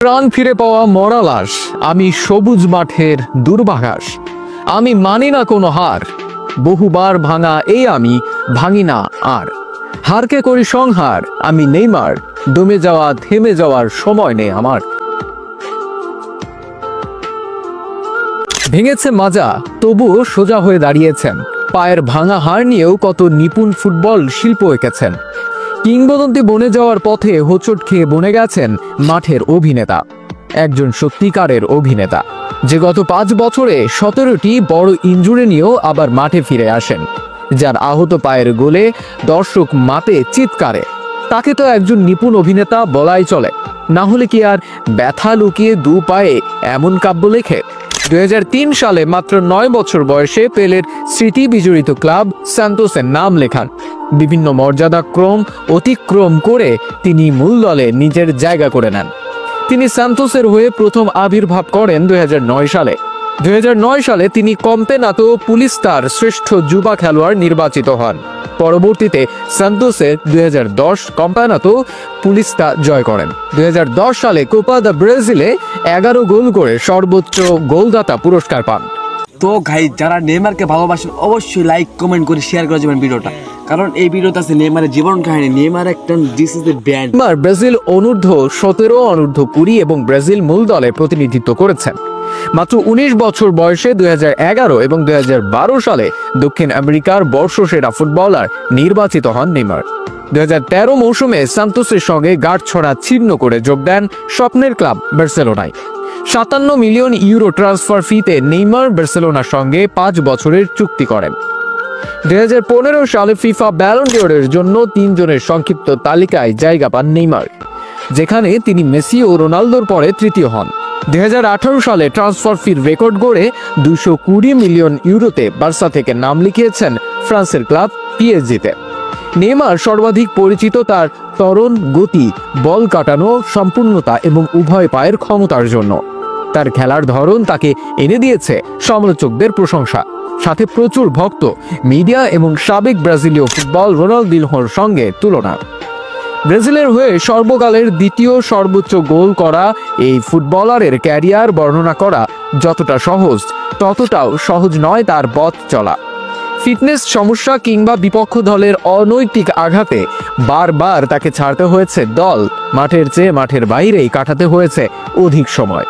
প্রাণ ফিরে পাওয়া মরা লাশ, আমি সবুজ মাঠের দুর্বাঘাস। আমি মানি না কোনো হার, বহুবার ভাঙা এই আমি ভাঙি না আর। হারকে করি সংহার, আমি নেইমার, দমে যাওয়া থেমে যাওয়ার সময় নেই আমার। ভেঙেছে মাজা, তবুও সোজা হয়ে দাঁড়িয়েছেন। পায়ের ভাঙা হাড় নিয়েও কত নিপুণ ফুটবল শিল্প এঁকেছেন। কিংবদন্তি বনে যাওয়ার পথে হোঁচট খেয়ে বনে গেছেন মাঠের অভিনেতা। একজন সত্যিকারের অভিনেতা, যে গত 5 বছরে 17টি বড় ইনজুরি নিয়েও আবার মাঠে ফিরে আসেন। যার আহত পায়ের গোলে দর্শক মাতে চিৎকারে। তাকে তো একজন নিপুণ অভিনেতা বলাই চলে, না হলে কি আর ব্যথা লুকিয়ে দু পায়ে এমন কাব্য লেখে। 2003 সালে মাত্র 9 বছর বয়সে পেলের স্মৃতি বিজড়িত ক্লাব সান্তোসের নাম লেখান। বিভিন্ন মর্যাদাক্রম অতিক্রম করে তিনি মূল দলে নিজের জায়গা করে নেন। তিনি সান্তোসের হয়ে প্রথম আবির্ভাব করেন 2009 সালে। 2009 সালে তিনি কম্পেনাতো পুলিস্তার শ্রেষ্ঠ যুবা খেলোয়াড় নির্বাচিত হন। পরবর্তীতে সান্তোসে 2010 কম্পেনাতো পুলিস্তা জয় করেন। 2010 সালে কোপা দা ব্রাজিলে 11 গোল করে সর্বোচ্চ গোলদাতা পুরস্কার পান। তো গাইস, যারা নেইমারকে ভালোবাসেন অবশ্যই লাইক কমেন্ট করে শেয়ার করে যাবেন ভিডিওটা, কারণ এই ভিডিওতে আছে নেইমারের জীবন কাহিনী। নেইমার একটা this is the brand. Neymar Brazil অনূর্ধ্ব 17, অনূর্ধ্ব 20 এবং ব্রাজিল মূল দলে প্রতিনিধিত্ব করেছেন। মাত্র 19 বছর বয়সে 2011 এবং 2012 সালে দক্ষিণ আমেরিকার বর্ষসেরা ফুটবলার নির্বাচিত হন নেইমার। 2013 মৌসুমে সান্তোসের সঙ্গে গাঁটছড়া ছিন্ন করে যোগ দেন স্বপ্নের ক্লাব বার্সেলোনায়। 57 মিলিয়ন ইউরো ট্রান্সফার ফিতে নেইমার বার্সেলোনার সঙ্গে 5 বছরের চুক্তি করেন। 2015 সালে ফিফা ব্যালন ডিওরের জন্য 3 জনের সংক্ষিপ্ত তালিকায় জায়গা পান নেইমার, যেখানে তিনি মেসি ও রোনালদোর পরে তৃতীয় হন। 2018 সালে ট্রান্সফার ফির রেকর্ড গড়ে 220 মিলিয়ন ইউরোতে বার্সা থেকে নাম লিখিয়েছেন ফ্রান্সের ক্লাব পিএসজিতে। নেইমার সর্বাধিক পরিচিত তার তরুণ গতি, বল কাটানো সম্পূর্ণতা এবং উভয় পায়ের ক্ষমতার জন্য। তার খেলার ধরন তাকে এনে দিয়েছে সমালোচকদের প্রশংসা, সাথে প্রচুর ভক্ত, মিডিয়া এবং সাবেক ব্রাজিলীয় ফুটবল রোনালদিনহোর সঙ্গে তুলনা। ব্রাজিলের হয়ে সর্বকালের দ্বিতীয় সর্বোচ্চ গোল করা এই ফুটবলারের ক্যারিয়ার বর্ণনা করা যতটা সহজ, ততটাও সহজ নয় তার পথ চলা। ফিটনেস সমস্যা কিংবা বিপক্ষ দলের অনৈতিক আঘাতে বারবার তাকে ছাড়তে হয়েছে দল। মাঠের চেয়ে মাঠের বাইরেই কাটাতে হয়েছে অধিক সময়।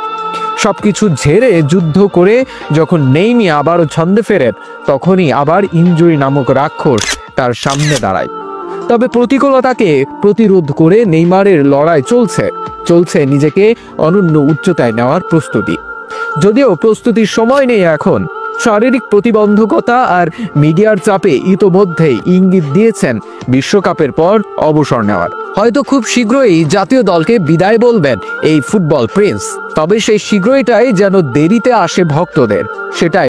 সবকিছু ঝেড়ে যুদ্ধ করে যখন নেইমি আবারও ছন্দে ফেরেন, তখনই আবার ইনজুরি নামক রাক্ষস তার সামনে দাঁড়ায়। তবে প্রতিকূলতাকে প্রতিরোধ করে নেইমারের লড়াই চলছে নিজেকে অনন্য উচ্চতায় নেওয়ার প্রস্তুতি। যদিও প্রস্তুতির সময় নেই এখন। শারীরিক প্রতিবন্ধকতা আর মিডিয়ার চাপে ইতোমধ্যেই ইঙ্গিত দিয়েছেন বিশ্বকাপের পর অবসর নেওয়ার। হয়তো খুব শীঘ্রই জাতীয় দলকে বিদায় বলবেন এই ফুটবল প্রিন্স। তবে সেই শীঘ্রইটাই যেন দেরিতে আসে ভক্তদের, সেটাই